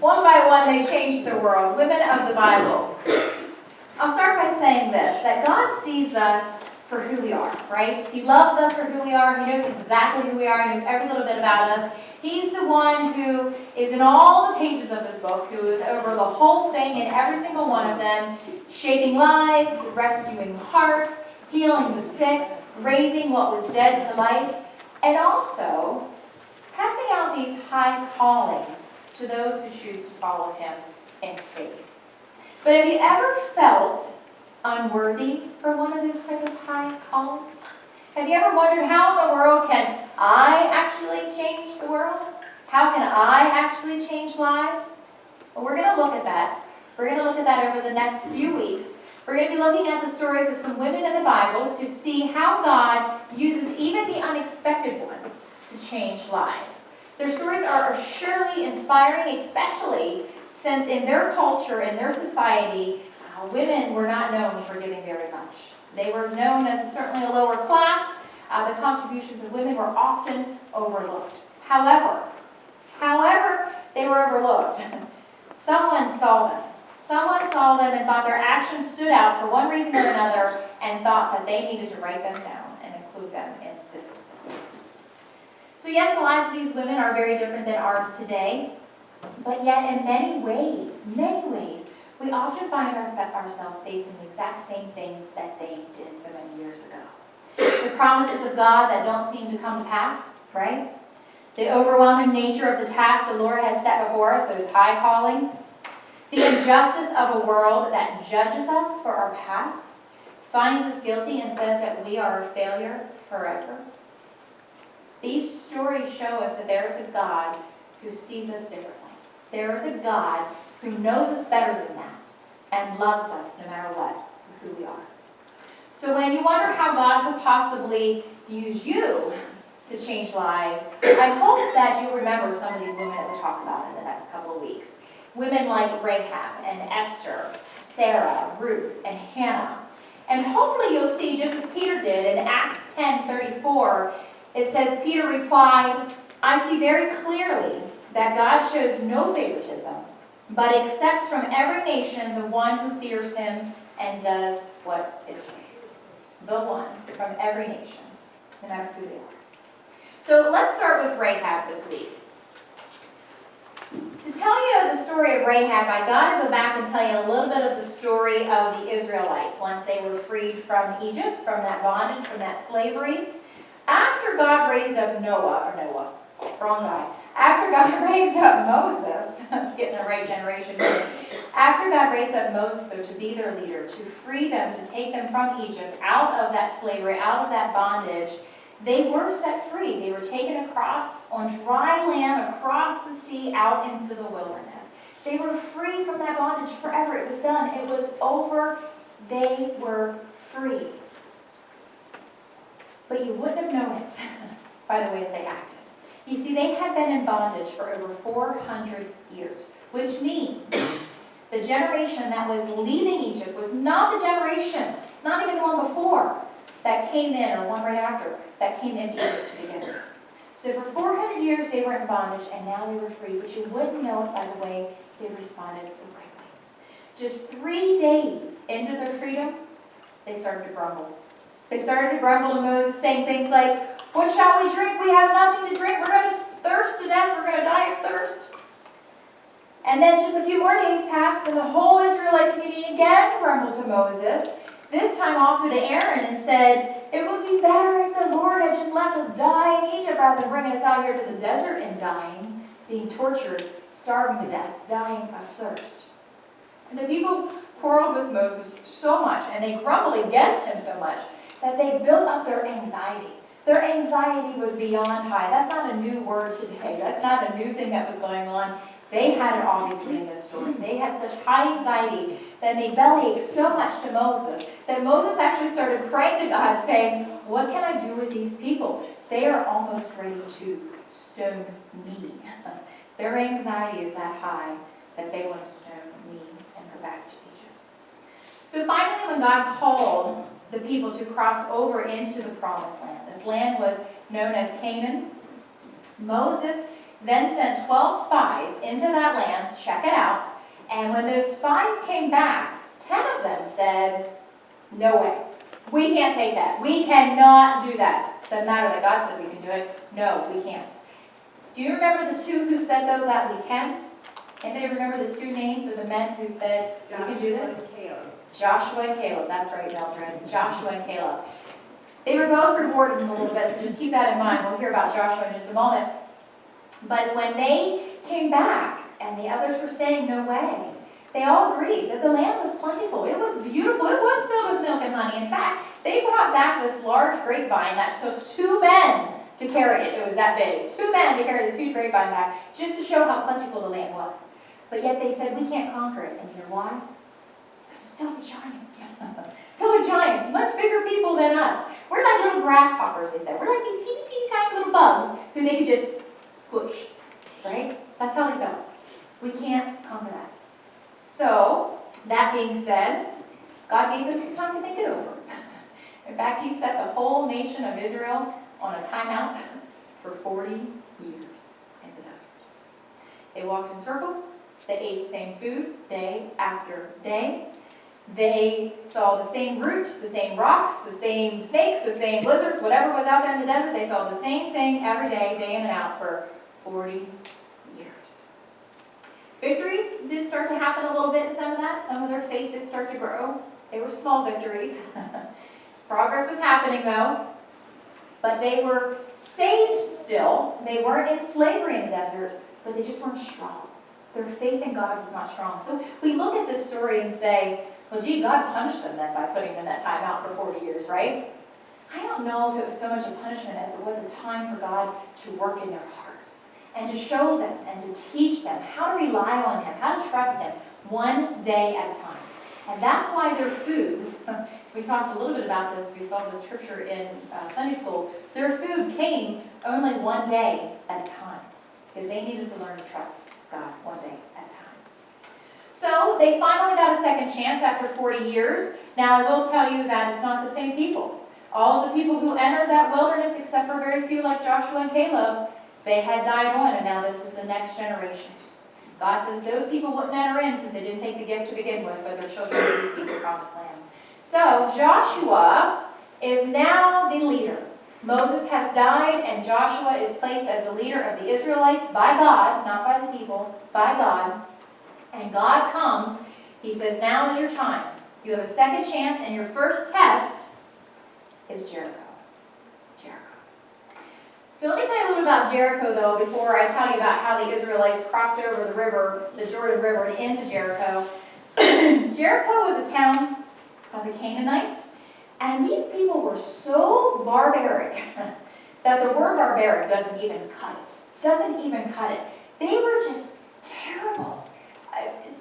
One by one, they changed the world. Women of the Bible. I'll start by saying this, that God sees us for who we are, right? He loves us for who we are. He knows exactly who we are. He knows every little bit about us. He's the one who is in all the pages of this book, who is over the whole thing in every single one of them, shaping lives, rescuing hearts, healing the sick, raising what was dead to life, and also passing out these high callings to those who choose to follow him in faith. But have you ever felt unworthy for one of those type of high callings? Have you ever wondered, how in the world can I actually change the world? How can I actually change lives? Well, we're going to look at that. We're going to look at that over the next few weeks. We're going to be looking at the stories of some women in the Bible to see how God uses even the unexpected ones to change lives. Their stories are surely inspiring, especially since in their culture, in their society, women were not known for giving very much. They were known as certainly a lower class. The contributions of women were often overlooked. However, they were overlooked. Someone saw them. Someone saw them and thought their actions stood out for one reason or another and thought that they needed to write them down and include them in this book. So yes, the lives of these women are very different than ours today, but yet in many ways, we often find ourselves facing the exact same things that they did so many years ago. The promises of God that don't seem to come to pass, right? The overwhelming nature of the task the Lord has set before us, those high callings. The injustice of a world that judges us for our past, finds us guilty and says that we are a failure forever. These stories show us that there is a God who sees us differently. There is a God who knows us better than that and loves us no matter what, for who we are. So when you wonder how God could possibly use you to change lives, I hope that you remember some of these women that we'll talk about in the next couple of weeks. Women like Rahab and Esther, Sarah, Ruth, and Hannah. And hopefully you'll see, just as Peter did in Acts 10:34, it says, Peter replied, I see very clearly that God shows no favoritism, but accepts from every nation the one who fears him and does what is right. The one from every nation, no matter who they are. So let's start with Rahab this week. To tell you the story of Rahab, I got to go back and tell you a little bit of the story of the Israelites once they were freed from Egypt, from that bondage, from that slavery. After God raised up After God raised up Moses, let's get in the right generation here. After God raised up Moses, though, to be their leader, to free them, to take them from Egypt, out of that slavery, out of that bondage, they were set free. They were taken across on dry land, across the sea, out into the wilderness. They were free from that bondage forever. It was done. It was over. They were free. But you wouldn't have known it by the way that they acted. You see, they had been in bondage for over 400 years, which means the generation that was leaving Egypt was not the generation, not even the one before, that came in, or one right after, that came into Egypt to begin with. So for 400 years they were in bondage, and now they were free, but you wouldn't know it by the way they responded so quickly. Just 3 days into their freedom, they started to grumble. They started to grumble to Moses, saying things like, what shall we drink? We have nothing to drink. We're going to thirst to death. We're going to die of thirst. And then just a few more days passed, and the whole Israelite community again grumbled to Moses, this time also to Aaron, and said, it would be better if the Lord had just left us die in Egypt rather than bringing us out here to the desert and dying, being tortured, starving to death, dying of thirst. And the people quarreled with Moses so much, and they grumbled against him so much, that they built up their anxiety. Their anxiety was beyond high. That's not a new word today. That's not a new thing that was going on. They had it obviously in this story. They had such high anxiety that they bellyached so much to Moses that Moses actually started praying to God saying, what can I do with these people? They are almost ready to stone me. Their anxiety is that high that they want to stone me and go back to Egypt. So finally, when God called the people to cross over into the promised land, this land was known as Canaan, Moses then sent 12 spies into that land to check it out. And when those spies came back, 10 of them said, no way. We can't take that. We cannot do that. Doesn't matter that God said we can do it. No, we can't. Do you remember the two who said, though, that we can? Anybody remember the two names of the men who said, we can do this? Joshua and Caleb. That's right, Mildred. Joshua and Caleb. They were both rewarded a little bit, so just keep that in mind. We'll hear about Joshua in just a moment. But when they came back and the others were saying, no way, they all agreed that the land was plentiful. It was beautiful. It was filled with milk and honey. In fact, they brought back this large grapevine that took 2 men to carry it. It was that big. 2 men to carry this huge grapevine back just to show how plentiful the land was. But yet they said, we can't conquer it. And you know why? Because it's filled with giants. Filled with giants, much bigger people than us. We're like little grasshoppers, they said. We're like these teeny, teeny, tiny little bugs who they could just squish. Right? That's how they felt. We can't conquer that. So, that being said, God gave them some time to think it over. In fact, He set the whole nation of Israel on a timeout for 40 years in the desert. They walked in circles. They ate the same food day after day. They saw the same root, the same rocks, the same snakes, the same lizards, whatever was out there in the desert. They saw the same thing every day, day in and out, for 40 years. Victories did start to happen a little bit in some of that. Some of their faith did start to grow. They were small victories. Progress was happening, though. But they were saved still. They weren't in slavery in the desert, but they just weren't strong. Their faith in God was not strong. So we look at this story and say, well, gee, God punished them then by putting them in that time out for 40 years, right? I don't know if it was so much a punishment as it was a time for God to work in their hearts and to show them and to teach them how to rely on Him, how to trust Him one day at a time. And that's why their food, we talked a little bit about this, we saw the scripture in Sunday school, their food came only one day at a time because they needed to learn to trust God one day at a time. So they finally got a second chance after 40 years. Now I will tell you that it's not the same people. All of the people who entered that wilderness, except for very few like Joshua and Caleb, they had died on, and now this is the next generation. God said those people wouldn't enter in since they didn't take the gift to begin with, but their children would receive the promised land. So Joshua is now the leader. Moses has died, and Joshua is placed as the leader of the Israelites by God, not by the people, by God. And God comes, He says, now is your time. You have a second chance, and your first test is Jericho. Jericho. So let me tell you a little about Jericho, though, before I tell you about how the Israelites crossed over the river, the Jordan River, and into Jericho. Jericho was a town of the Canaanites, and these people were so barbaric that the word barbaric doesn't even cut it. Doesn't even cut it. They were just terrible.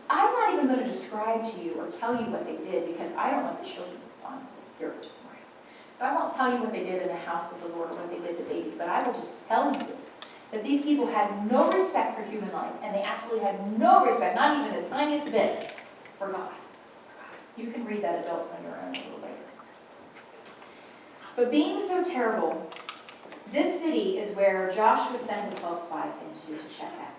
I'm not even going to describe to you or tell you what they did because I don't want the children, honestly, here this morning. So I won't tell you what they did in the house of the Lord or what they did to babies, but I will just tell you that these people had no respect for human life, and they absolutely had no respect, not even the tiniest bit, for God. You can read that, adults, on your own a little later. But being so terrible, this city is where Joshua sent the 12 spies into to check out.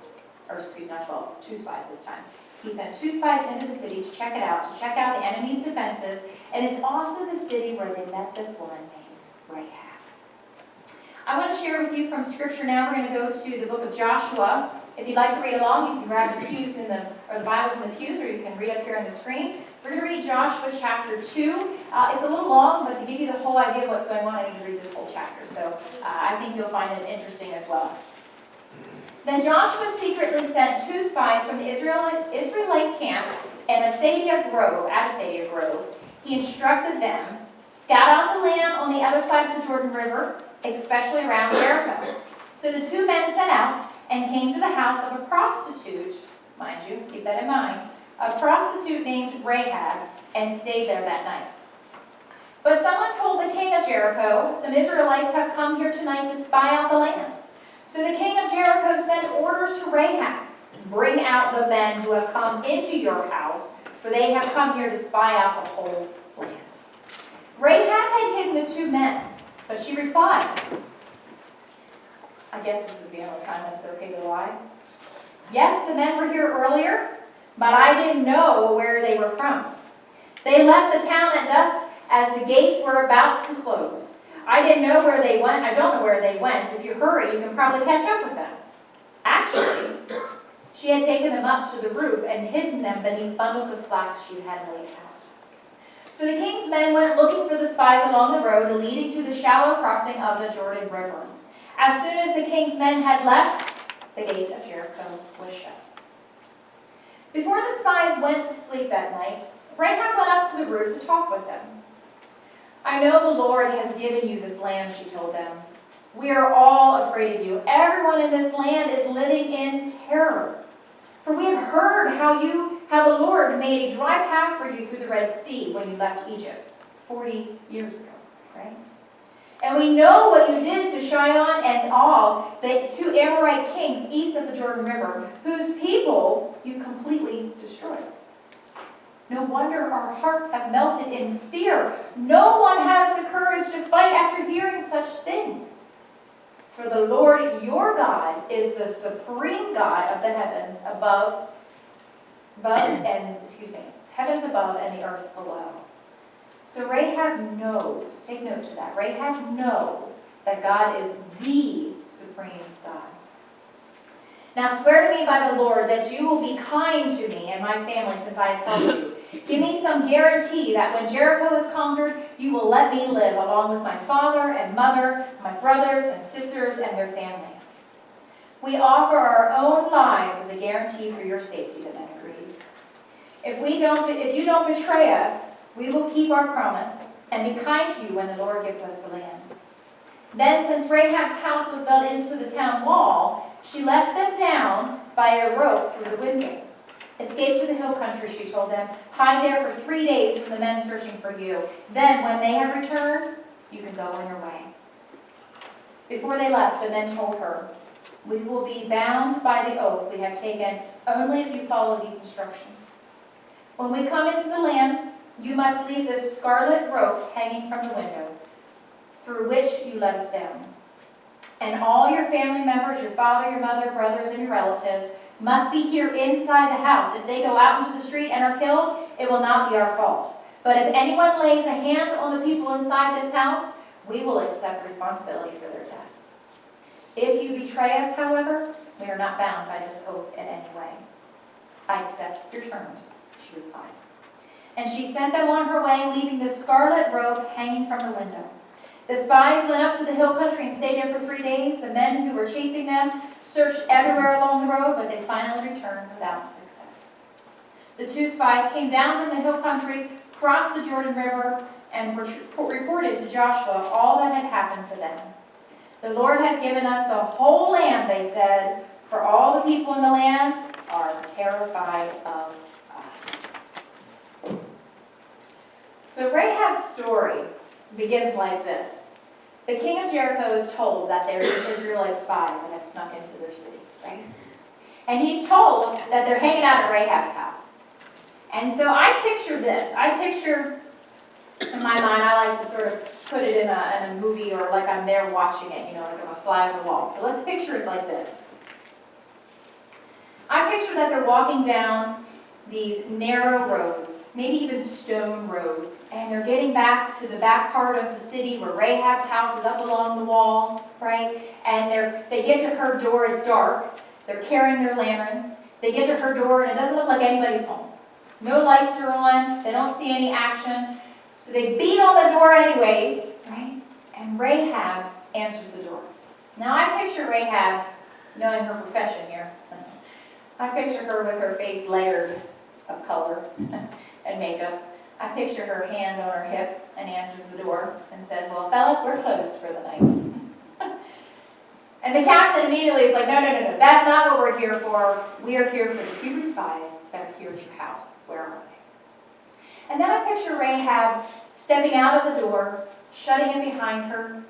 Or excuse me, not 12, 2 spies this time. He sent 2 spies into the city to check it out, to check out the enemy's defenses, and it's also the city where they met this woman named Rahab. I want to share with you from Scripture now. We're going to go to the book of Joshua. If you'd like to read along, you can grab the pews or the Bibles in the pews, or you can read up here on the screen. We're going to read Joshua chapter 2. It's a little long, but to give you the whole idea of what's going on, I need to read this whole chapter. So I think you'll find it interesting as well. Then Joshua secretly sent 2 spies from the Israelite camp at Asadia Grove. He instructed them, scout out the land on the other side of the Jordan River, especially around Jericho. So the 2 men set out and came to the house of a prostitute, mind you, keep that in mind, a prostitute named Rahab, and stayed there that night. But someone told the king of Jericho, some Israelites have come here tonight to spy out the land. So the king of Jericho sent orders to Rahab, bring out the men who have come into your house, for they have come here to spy out the whole land. Rahab had hidden the 2 men, but she replied, I guess this is the only time that it's okay to lie. Yes, the men were here earlier, but I didn't know where they were from. They left the town at dusk as the gates were about to close. I didn't know where they went. I don't know where they went. If you hurry, you can probably catch up with them. Actually, she had taken them up to the roof and hidden them beneath bundles of flax she had laid out. So the king's men went looking for the spies along the road leading to the shallow crossing of the Jordan River. As soon as the king's men had left, the gate of Jericho was shut. Before the spies went to sleep that night, Rahab went up to the roof to talk with them. I know the Lord has given you this land, she told them. We are all afraid of you. Everyone in this land is living in terror. For we have heard how the Lord made a dry path for you through the Red Sea when you left Egypt 40 years ago, right? And we know what you did to Sihon and Og, the two Amorite kings east of the Jordan River, whose people you completely destroyed. No wonder our hearts have melted in fear. No one has the courage to fight after hearing such things. For the Lord your God is the supreme God of the heavens heavens above and the earth below. So Rahab knows, take note of that, Rahab knows that God is the supreme God. Now swear to me by the Lord that you will be kind to me and my family since I have helped you. Give me some guarantee that when Jericho is conquered, you will let me live along with my father and mother, my brothers and sisters and their families. We offer our own lives as a guarantee for your safety, the men agreed. If you don't betray us, we will keep our promise and be kind to you when the Lord gives us the land. Then, since Rahab's house was built into the town wall, she left them down by a rope through the window. Escape to the hill country, she told them. Hide there for 3 days from the men searching for you. Then, when they have returned, you can go on your way. Before they left, the men told her, we will be bound by the oath we have taken only if you follow these instructions. When we come into the land, you must leave this scarlet rope hanging from the window, through which you let us down. And all your family members, your father, your mother, brothers, and your relatives, must be here inside the house. If they go out into the street and are killed, it will not be our fault. But if anyone lays a hand on the people inside this house, we will accept responsibility for their death. If you betray us, however, we are not bound by this oath in any way. I accept your terms, she replied. And she sent them on her way, leaving the scarlet robe hanging from the window. The spies went up to the hill country and stayed there for 3 days. The men who were chasing them searched everywhere along the road, but they finally returned without success. The 2 spies came down from the hill country, crossed the Jordan River, and reported to Joshua all that had happened to them. The Lord has given us the whole land, they said, for all the people in the land are terrified of us. So Rahab's story begins like this. The king of Jericho is told that there's Israelite spies that have snuck into their city, right? And he's told that they're hanging out at Rahab's house. And so I picture this. In my mind, I like to sort of put it in a movie or like I'm there watching it, like I'm a fly on the wall. So let's picture it like this. I picture that they're walking down these narrow roads, maybe even stone roads, and they're getting back to the back part of the city where Rahab's house is up along the wall, right? And they get to her door, it's dark, they're carrying their lanterns, they get to her door and it doesn't look like anybody's home. No lights are on, they don't see any action, so they beat on the door anyways, right? And Rahab answers the door. Now I picture Rahab, knowing her profession here, I picture her with her face layered of color and makeup. I picture her hand on her hip and answers the door and says, well, fellas, we're closed for the night. And the captain immediately is like, no, that's not what we're here for. We are here for the Hebrew spies that are here at your house. Where are they? And then I picture Rahab stepping out of the door, shutting it behind her,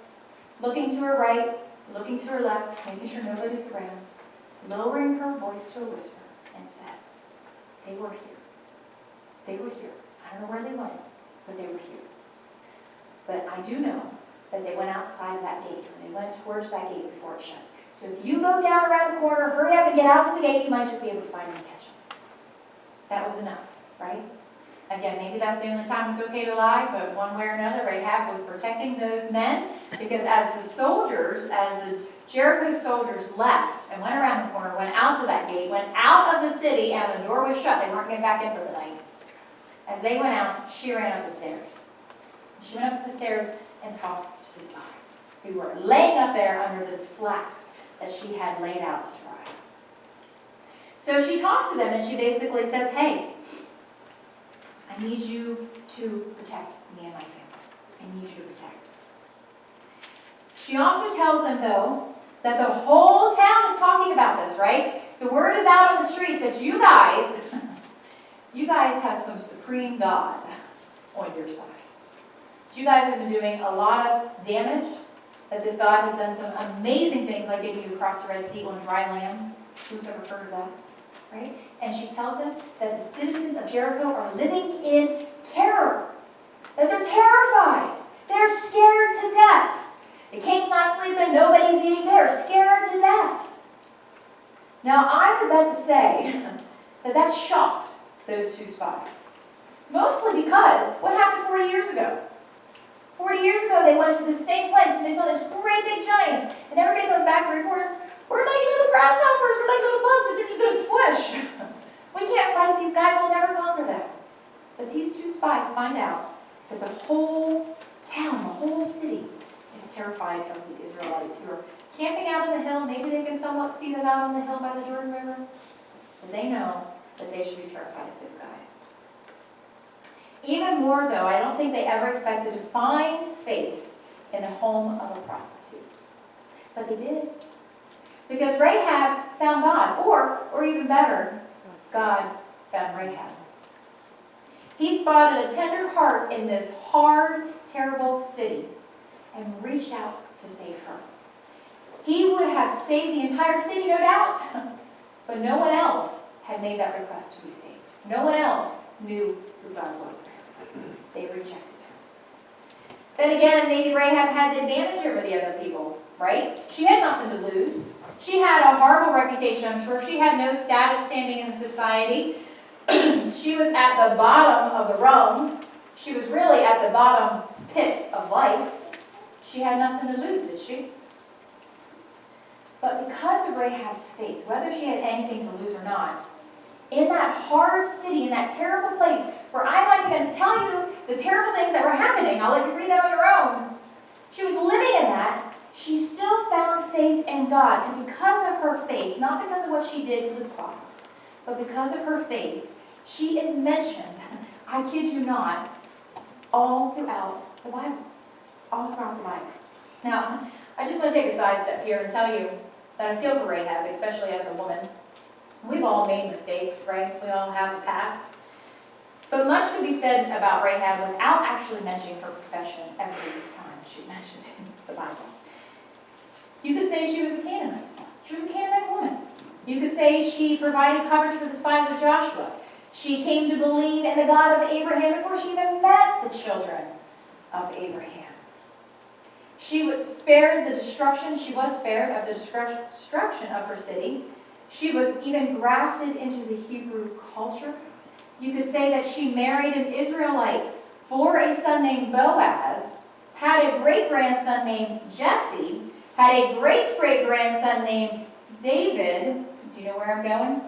looking to her right, looking to her left, making sure nobody's around, lowering her voice to a whisper, and says, they were here. They were here. I don't know where they went, but they were here. But I do know that they went outside of that gate, or they went towards that gate before it shut. So if you go down around the corner, hurry up and get out to the gate, you might just be able to find him and catch him. That was enough, right? Again, maybe that's the only time it's okay to lie, but one way or another, Rahab was protecting those men, because as the Jericho soldiers left and went around the corner, went out to that gate, went out of the city, and the door was shut, they weren't getting back in for the night. As they went out, she ran up the stairs. She went up the stairs and talked to the spies, who were laying up there under this flax that she had laid out to dry. So she talks to them, and she basically says, hey, I need you to protect me and my family. I need you to protect. She also tells them, though, that the whole town is talking about this, right? The word is out on the streets that you guys have some supreme God on your side. You guys have been doing a lot of damage, that this God has done some amazing things, like getting you across the Red Sea on dry land. Who's ever heard of that? Right? And she tells them that the citizens of Jericho are living in terror, that they're terrified. They're scared to death. The king's not sleeping, nobody's eating, they're scared to death. Now, I would bet to say that shocked those two spies. Mostly because, what happened 40 years ago? 40 years ago, they went to the same place, and they saw these great big giants, and everybody goes back and reports, we're like little grasshoppers, we're like little bugs, and they're just going to squish. We can't fight these guys, we'll never conquer them. But these two spies find out that the whole town, the whole city, is terrified of the Israelites who are camping out on the hill. Maybe they can somewhat see them out on the hill by the Jordan River. But they know that they should be terrified of those guys. Even more, though, I don't think they ever expected to find faith in the home of a prostitute. But they did. Because Rahab found God, or even better, God found Rahab. He spotted a tender heart in this hard, terrible city and reached out to save her. He would have saved the entire city, no doubt, but no one else had made that request to be saved. No one else knew who God was there. They rejected him. Then again, maybe Rahab had the advantage over the other people, right? She had nothing to lose. She had a horrible reputation, I'm sure. She had no status standing in the society. She was at the bottom of the rung. She was really at the bottom pit of life. She had nothing to lose, did she? But because of Rahab's faith, whether she had anything to lose or not, in that hard city, in that terrible place, where I'm not even going to tell you the terrible things that were happening, I'll let you read that on your own. She was living in that. She still found faith in God. And because of her faith, not because of what she did for the spies, but because of her faith, she is mentioned, I kid you not, all throughout the Bible. All throughout the Bible. Now, I just want to take a sidestep here and tell you that I feel for Rahab, especially as a woman. We've all made mistakes, right? We all have a past. But much could be said about Rahab without actually mentioning her profession every time she's mentioned in the Bible. You could say she was a Canaanite. She was a Canaanite woman. You could say she provided coverage for the spies of Joshua. She came to believe in the God of Abraham before she even met the children of Abraham. She was spared of the destruction of her city. She was even grafted into the Hebrew culture. You could say that she married an Israelite, bore a son named Boaz, had a great-grandson named Jesse, had a great-great-grandson named David. Do you know where I'm going?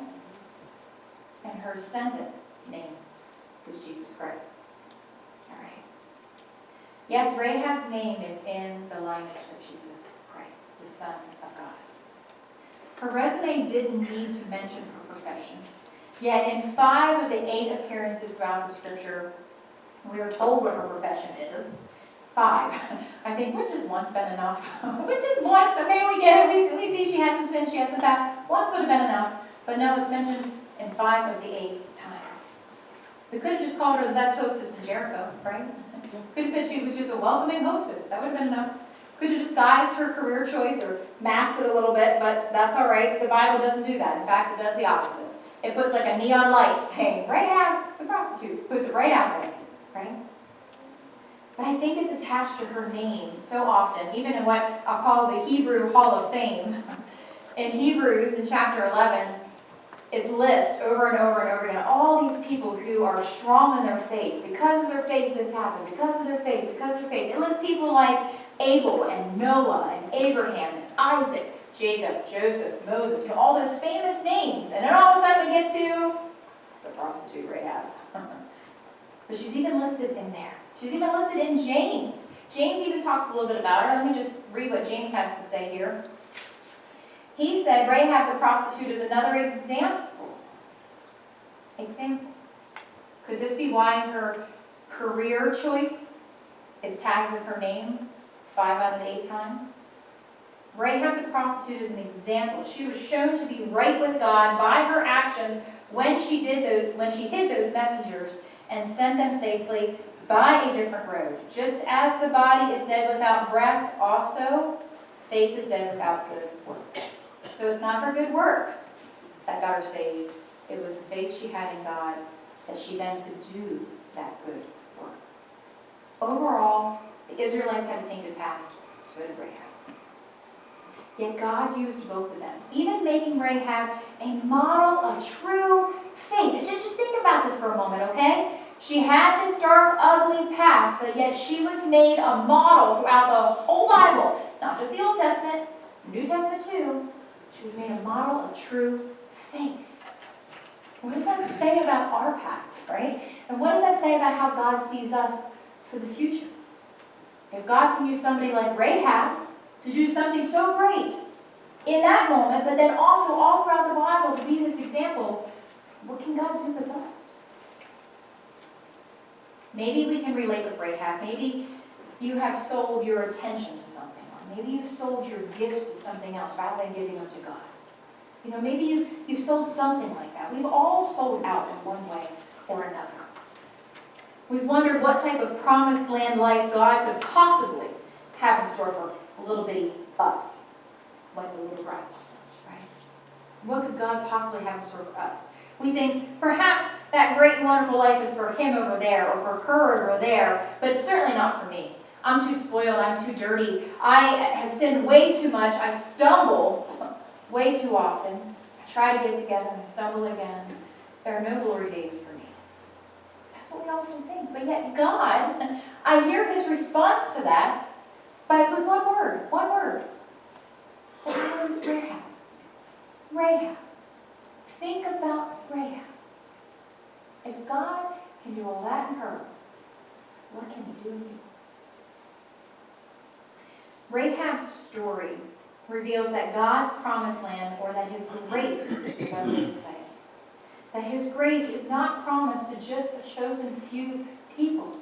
And her descendant's name was Jesus Christ. All right. Yes, Rahab's name is in the lineage of Jesus Christ, the Son of God. Her resume didn't need to mention her profession. Yet in 5 of the 8 appearances throughout the scripture, we are told what her profession is. 5. I think, would just once been enough? Would just once, okay, we get it. We see she had some sin, she had some past. Once would have been enough. But no, it's mentioned in 5 of the 8 times. We could have just called her the best hostess in Jericho, right? Could have said she was just a welcoming hostess. That would have been enough. Could have disguised her career choice or masked it a little bit, but that's all right. The Bible doesn't do that. In fact, it does the opposite. It puts like a neon light saying, Rahab, the prostitute. Puts it right out there, right? But I think it's attached to her name so often, even in what I'll call the Hebrew Hall of Fame. In Hebrews, in chapter 11, it lists over and over and over again all these people who are strong in their faith. Because of their faith, this happened. Because of their faith, because of their faith. It lists people like Abel and Noah and Abraham and Isaac, Jacob, Joseph, Moses, all those famous names. And then all of a sudden we get to the prostitute Rahab. But she's even listed in there. She's even listed in James. James even talks a little bit about her. Let me just read what James has to say here. He said, Rahab the prostitute is another example. Could this be why her career choice is tagged with her name 5 out of 8 times? Rahab the prostitute is an example. She was shown to be right with God by her actions when she hid those messengers and sent them safely by a different road. Just as the body is dead without breath, also faith is dead without good works. So it's not her good works that got her saved. It was the faith she had in God that she then could do that good work. Overall, the Israelites had a tainted past, so did Rahab. Yet God used both of them, even making Rahab a model of true faith. Just think about this for a moment, okay? She had this dark, ugly past, but yet she was made a model throughout the whole Bible. Not just the Old Testament, New Testament too. She was made a model of true faith. What does that say about our past, right? And what does that say about how God sees us for the future? If God can use somebody like Rahab to do something so great in that moment, but then also all throughout the Bible to be this example, what can God do with us? Maybe we can relate with Rahab. Maybe you have sold your attention to something. Or maybe you've sold your gifts to something else rather than giving them to God. Maybe you've sold something like that. We've all sold out in one way or another. We've wondered what type of promised land life God could possibly have in store for little bitty us, like the little grasshopper, right? What could God possibly have in store for us? We think perhaps that great and wonderful life is for him over there or for her over there, but it's certainly not for me. I'm too spoiled, I'm too dirty, I have sinned way too much, I stumble way too often, I try to get together and stumble again. There are no glory days for me. That's what we often think. But yet God, I hear his response to that with one word. One word. The word is Rahab. Rahab. Think about Rahab. If God can do all that in her, what can he do in you? Rahab's story reveals that God's promised land, or that his grace, is what I'm going to say, that his grace is not promised to just a chosen few people.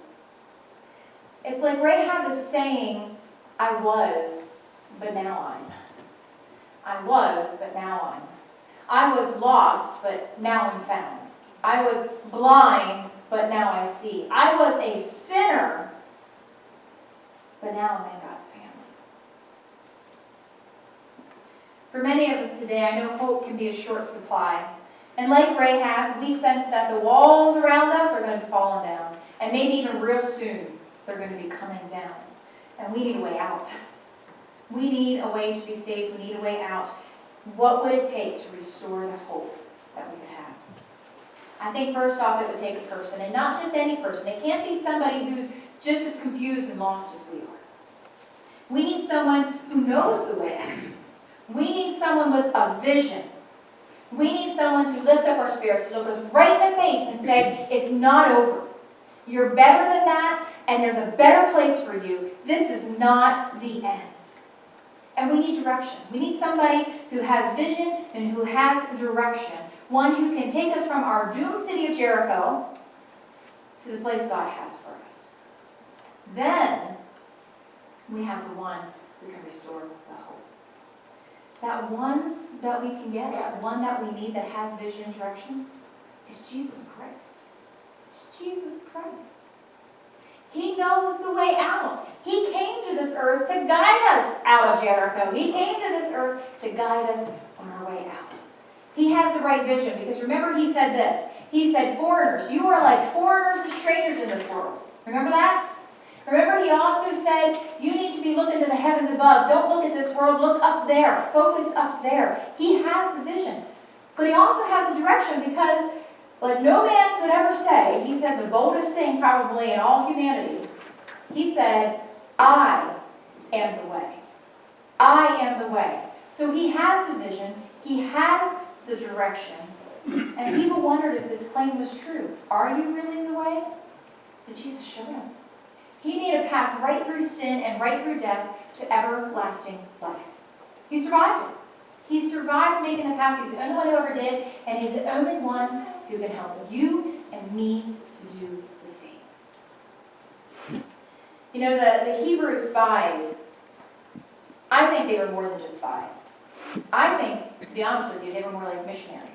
It's like Rahab is saying, I was, but now I'm. I was, but now I'm. I was lost, but now I'm found. I was blind, but now I see. I was a sinner, but now I'm in God's family. For many of us today, I know hope can be a short supply. And like Rahab, we sense that the walls around us are going to be falling down. And maybe even real soon, they're going to be coming down. And we need a way out. We need a way to be saved. We need a way out. What would it take to restore the hope that we could have? I think first off, it would take a person, and not just any person. It can't be somebody who's just as confused and lost as we are. We need someone who knows the way out. We need someone with a vision. We need someone to lift up our spirits, to look us right in the face and say, it's not over. You're better than that, and there's a better place for you. This is not the end. And we need direction. We need somebody who has vision and who has direction. One who can take us from our doomed city of Jericho to the place God has for us. Then we have the one who can restore the hope. That one that we can get, that one that we need that has vision and direction, is Jesus Christ. It's Jesus Christ. He knows the way out. He came to this earth to guide us out of Jericho. He came to this earth to guide us on our way out. He has the right vision, because remember he said this. He said, foreigners, you are like foreigners and strangers in this world. Remember that? Remember, he also said, you need to be looking to the heavens above. Don't look at this world. Look up there. Focus up there. He has the vision. But he also has a direction because, like no man could ever say, he said the boldest thing probably in all humanity. He said, I am the way. I am the way. So he has the vision. He has the direction. And people wondered if this claim was true. Are you really the way? But Jesus showed him. He made a path right through sin and right through death to everlasting life. He survived it. He survived making the path. He's the only one who ever did, and he's the only one who can help you and me to do the same. You know, the Hebrew spies, I think they were more than just spies. I think, to be honest with you, they were more like missionaries.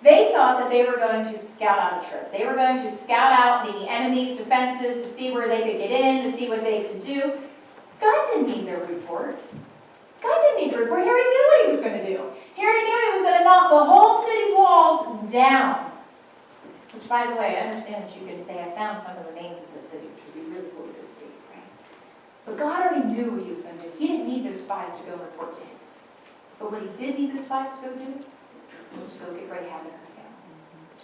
They thought that they were going to scout out a trip. They were going to scout out the enemy's defenses to see where they could get in, to see what they could do. God didn't need their report. God didn't need the report. He already knew what he was going to do. He already knew he was going to knock the whole city's walls down. Which, by the way, I understand that they have found some of the names of the city, which would be really cool to see, right? But God already knew what he was going to do. He didn't need those spies to go report to him. But what he did need those spies to go do was to go get Rahab and her family,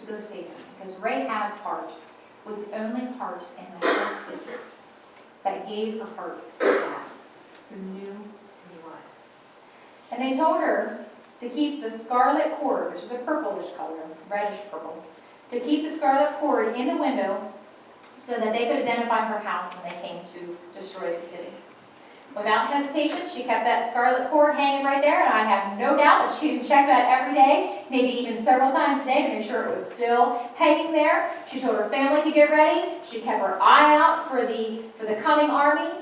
to go save them. Because Rahab's heart was the only heart in the whole city that gave her heart to God, who knew who he was. And they told her to keep the scarlet cord, which is a purplish color, reddish purple, to keep the scarlet cord in the window so that they could identify her house when they came to destroy the city. Without hesitation, she kept that scarlet cord hanging right there, and I have no doubt that she didn't check that every day, maybe even several times a day to make sure it was still hanging there. She told her family to get ready. She kept her eye out for the coming army.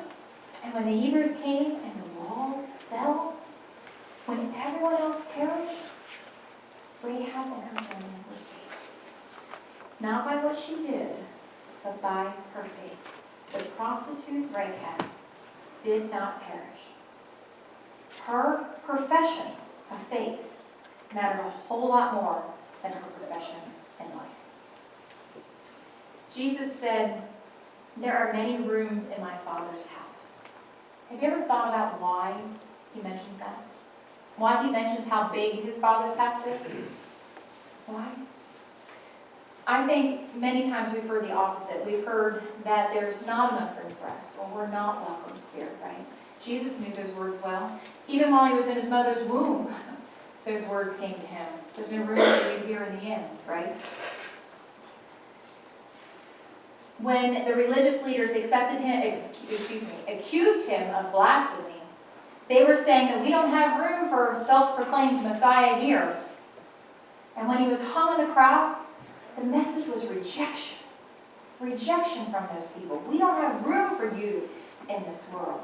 And when the Hebrews came and the walls fell, when everyone else perished, Rahab and her family were saved. Not by what she did, but by her faith. The prostitute Rahab did not perish. Her profession of faith mattered a whole lot more than her profession in life. Jesus said, there are many rooms in my Father's house. Have you ever thought about why he mentions that? Why he mentions how big his Father's house is? Why? I think many times we've heard the opposite. We've heard that there's not enough room for us, or we're not welcome here, right? Jesus knew those words well. Even while he was in his mother's womb, those words came to him. There's no room for you here in the end, right? When the religious leaders accused him of blasphemy, they were saying that we don't have room for a self-proclaimed Messiah here. And when he was hung on the cross, the message was rejection. Rejection from those people. We don't have room for you in this world.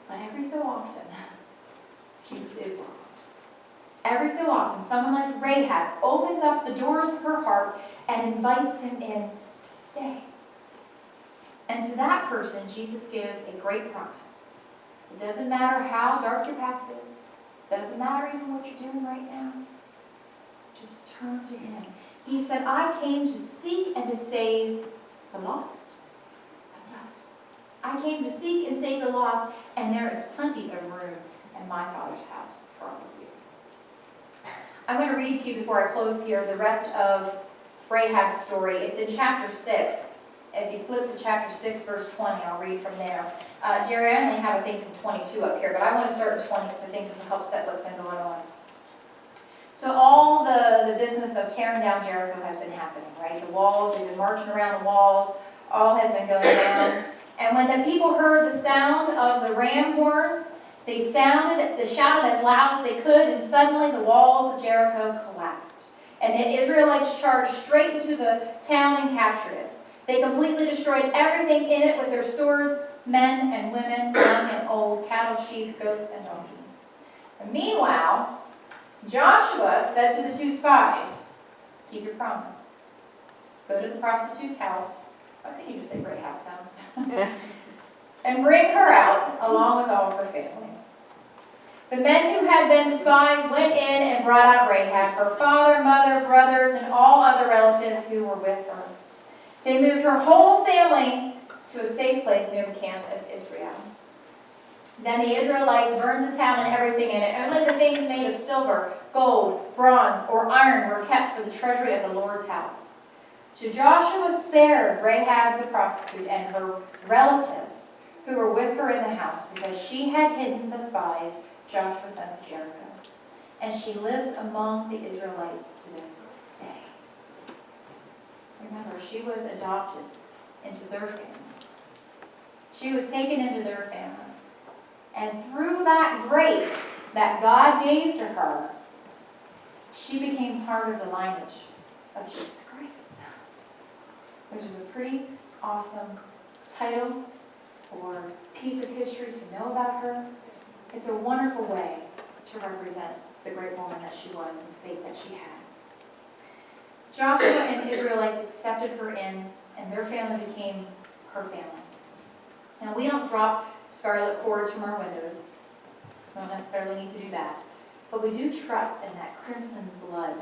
But every so often, Jesus is welcomed. Every so often, someone like Rahab opens up the doors of her heart and invites him in to stay. And to that person, Jesus gives a great promise. It doesn't matter how dark your past is. It doesn't matter even what you're doing right now. Just turn to him. He said, I came to seek and to save the lost. That's us. I came to seek and save the lost, and there is plenty of room in my Father's house for all of you. I'm going to read to you before I close here the rest of Rahab's story. It's in chapter 6. If you flip to chapter 6, verse 20, I'll read from there. Jerry, I only have, I think, from 22 up here, but I want to start with 20 because I think this will help set what's been going on. So all the business of tearing down Jericho has been happening, right? The walls, they've been marching around the walls, all has been going down. And when the people heard the sound of the ram horns, they shouted as loud as they could, and suddenly the walls of Jericho collapsed. And the Israelites charged straight into the town and captured it. They completely destroyed everything in it with their swords, men and women, young and old, cattle, sheep, goats, and donkeys. And meanwhile, Joshua said to the two spies, keep your promise. Go to the prostitute's house. Why couldn't you just say Rahab's house? And bring her out along with all of her family. The men who had been spies went in and brought out Rahab, her father, mother, brothers, and all other relatives who were with her. They moved her whole family to a safe place near the camp of Israel. Then the Israelites burned the town and everything in it. Only the things made of silver, gold, bronze, or iron were kept for the treasury of the Lord's house. So Joshua spared Rahab the prostitute and her relatives who were with her in the house, because she had hidden the spies Joshua sent to Jericho. And she lives among the Israelites to this day. Remember, she was adopted into their family. She was taken into their family. And through that grace that God gave to her, she became part of the lineage of Jesus Christ, which is a pretty awesome title or piece of history to know about her. It's a wonderful way to represent the great woman that she was and the faith that she had. Joshua and the Israelites accepted her in, and their family became her family. Now, we don't drop scarlet cords from our windows. We don't necessarily need to do that. But we do trust in that crimson blood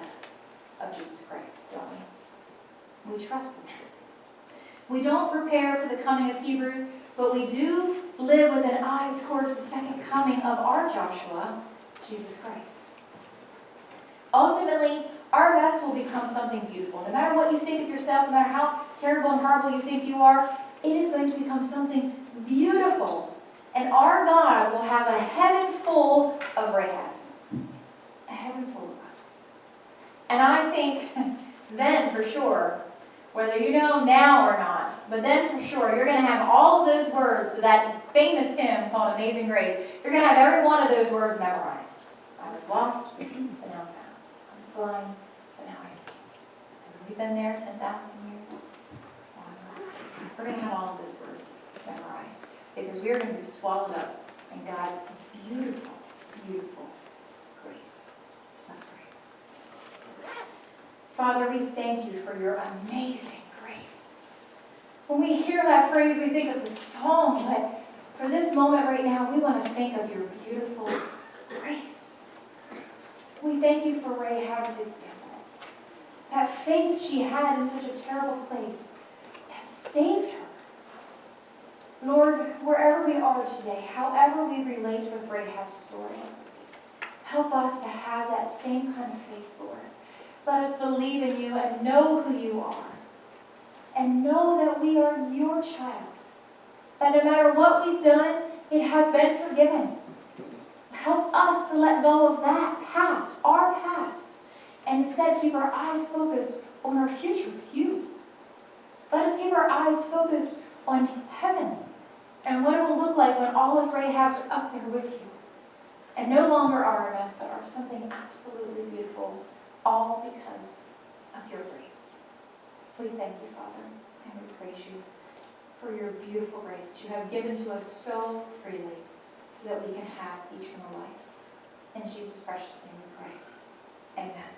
of Jesus Christ, don't we? We trust in it. We don't prepare for the coming of Hebrews, but we do live with an eye towards the second coming of our Joshua, Jesus Christ. Ultimately, our mess will become something beautiful. No matter what you think of yourself, no matter how terrible and horrible you think you are, it is going to become something beautiful. And our God will have a heaven full of Rahabs. A heaven full of us. And I think then for sure, whether you know now or not, but then for sure, you're going to have all of those words to that famous hymn called Amazing Grace. You're going to have every one of those words memorized. I was lost, but now found. I was blind, but now I see. And we've been there 10,000 years. We're going to have all of those words memorized, because we are going to be swallowed up in God's beautiful, beautiful grace. Let's pray. Father, we thank you for your amazing grace. When we hear that phrase, we think of the song, but for this moment right now, we want to think of your beautiful grace. We thank you for Rahab's example. That faith she had in such a terrible place that saved her. Lord, wherever we are today, however we relate with Rahab's story, help us to have that same kind of faith, Lord. Let us believe in you and know who you are. And know that we are your child. That no matter what we've done, it has been forgiven. Help us to let go of that past, our past, and instead keep our eyes focused on our future with you. Let us keep our eyes focused on heaven and what it will look like when all us Rahabs are up there with you. And no longer are a mess, but are something absolutely beautiful, all because of your grace. We thank you, Father, and we praise you for your beautiful grace that you have given to us so freely so that we can have eternal life. In Jesus' precious name we pray. Amen.